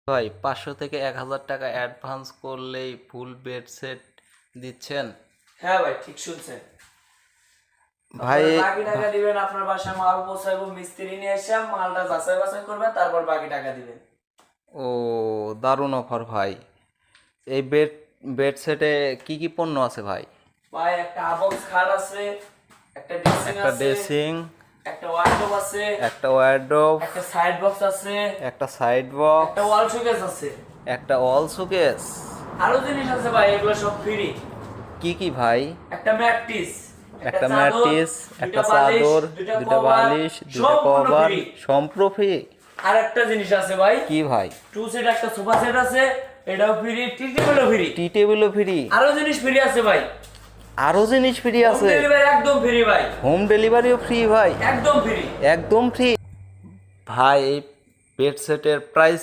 ভাই 500 থেকে 1000 টাকা অ্যাডভান্স করলেই ফুল বেড সেট দিচ্ছেন? হ্যাঁ ভাই, ঠিক শুনছেন। ভাই আপনারা বাকি টাকা দিবেন, আপনার বাসায় মাল পৌঁছাইবো, মিস্ত্রি নিয়ে এসে মালটা যাচাই বাছাই করবেন, তারপর বাকি টাকা দিবেন। ও, দারুণ অফার ভাই। এই বেড সেটে কি কি পণ্য আছে ভাই? ভাই একটা আবক্স খাট আছে, একটা ড্রেসিং একটা আছে, ড্রেসিং, একটা ওয়ার্ডরোব আছে, একটা ওয়ারড্রোব, একটা সাইড বক্স আছে, একটা সাইড বক্স, একটা ওয়াল শোকেস আছে, একটা ওয়াল শোকেস। আরো জিনিস আছে ভাই, এগুলো সব ফ্রি। কি কি ভাই? একটা ম্যাট্রিস, একটা ম্যাট্রিস, একটা চাদর, দুটা বালিশ, দুটা কভার, সম্পূর্ণ ফ্রি। আর একটা জিনিস আছে ভাই, কি ভাই? টু সেট একটা সোফা সেট আছে, এটাও ফ্রি, টি টেবিলও ফ্রি। টি টেবিলও ফ্রি। আরো জিনিস ফ্রি আছে ভাই, আরো জিনিস ফ্রি হোম আছে? ডেলিভারি একদম ফ্রি ভাই, হোম ডেলিভারিও ফ্রি ভাই? একদম ফ্রি। একদম ফ্রি। ভাই এই বেড সেটের প্রাইস